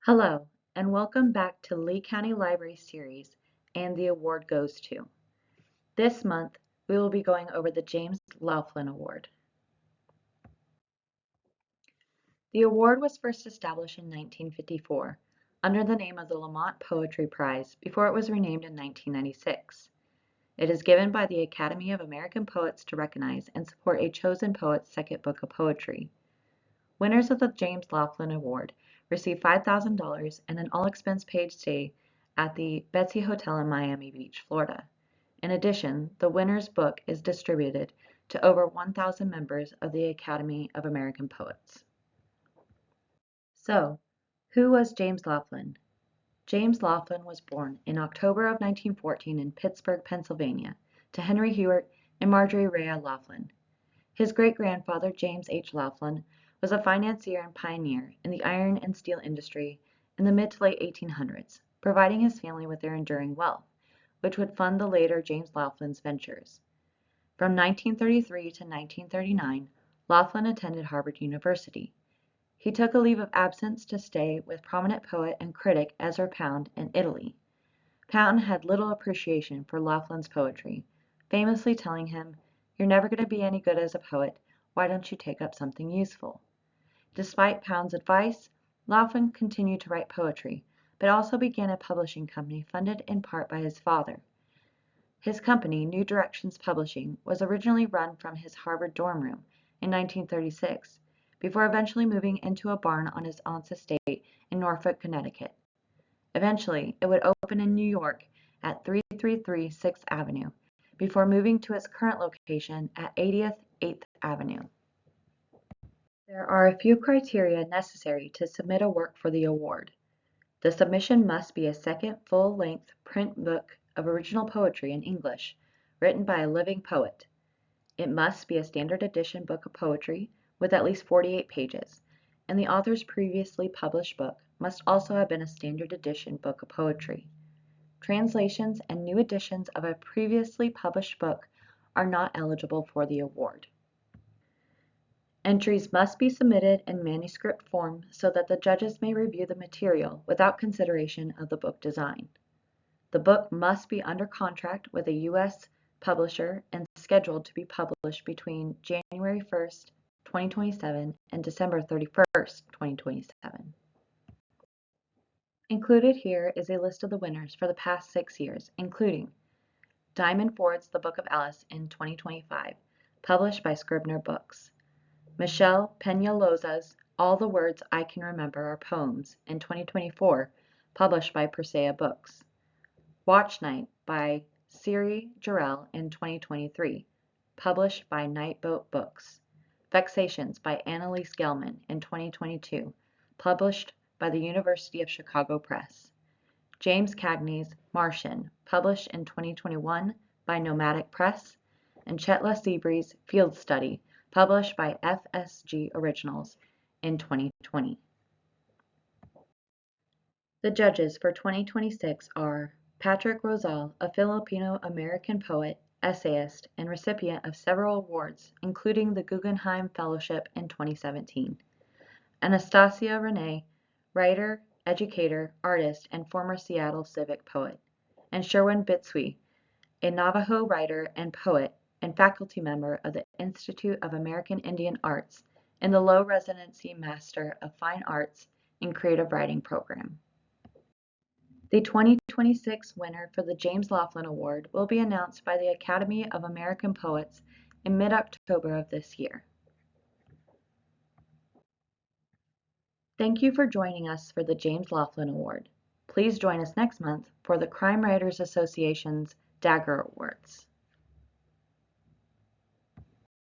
Hello, and welcome back to Lee County Library series and the award goes to. This month, we will be going over the James Laughlin Award. The award was first established in 1954 under the name of the Lamont Poetry Prize before it was renamed in 1996. It is given by the Academy of American Poets to recognize and support a chosen poet's second book of poetry. Winners of the James Laughlin Award receive $5,000 and an all-expense-paid stay at the Betsy Hotel in Miami Beach, Florida. In addition, the winner's book is distributed to over 1,000 members of the Academy of American Poets. So, who was James Laughlin? James Laughlin was born in October of 1914 in Pittsburgh, Pennsylvania, to Henry Hewitt and Marjorie Rhea Laughlin. His great-grandfather, James H. Laughlin, was a financier and pioneer in the iron and steel industry in the mid to late 1800s, providing his family with their enduring wealth, which would fund the later James Laughlin's ventures. From 1933 to 1939, Laughlin attended Harvard University. He took a leave of absence to stay with prominent poet and critic Ezra Pound in Italy. Pound had little appreciation for Laughlin's poetry, famously telling him, "You're never going to be any good as a poet. Why don't you take up something useful?" Despite Pound's advice, Laughlin continued to write poetry, but also began a publishing company funded in part by his father. His company, New Directions Publishing, was originally run from his Harvard dorm room in 1936, before eventually moving into a barn on his aunt's estate in Norfolk, Connecticut. Eventually, it would open in New York at 333 6th Avenue, before moving to its current location at 80th 8th Avenue. There are a few criteria necessary to submit a work for the award. The submission must be a second full-length print book of original poetry in English, written by a living poet. It must be a standard edition book of poetry with at least 48 pages, and the author's previously published book must also have been a standard edition book of poetry. Translations and new editions of a previously published book are not eligible for the award. Entries must be submitted in manuscript form so that the judges may review the material without consideration of the book design. The book must be under contract with a U.S. publisher and scheduled to be published between January 1st, 2027 and December 31st, 2027. Included here is a list of the winners for the past 6 years, including Diamond Ford's The Book of Alice in 2025, published by Scribner Books. Michelle Peñalosa's All the Words I Can Remember Are Poems in 2024, published by Persea Books. Watch Night by Siri Jarrell in 2023, published by Nightboat Books. Vexations by Annalise Gelman in 2022, published by the University of Chicago Press. James Cagney's Martian, published in 2021 by Nomadic Press, and Chet LeSibre's Field Study, published by FSG Originals in 2020. The judges for 2026 are Patrick Rosal, a Filipino-American poet, essayist, and recipient of several awards, including the Guggenheim Fellowship in 2017. Anastasia Renee, writer, educator, artist, and former Seattle Civic poet. And Sherwin Bitsui, a Navajo writer and poet and faculty member of the Institute of American Indian Arts in the Low Residency Master of Fine Arts in Creative Writing program. The 2026 winner for the James Laughlin Award will be announced by the Academy of American Poets in mid-October of this year. Thank you for joining us for the James Laughlin Award. Please join us next month for the Crime Writers Association's Dagger Awards.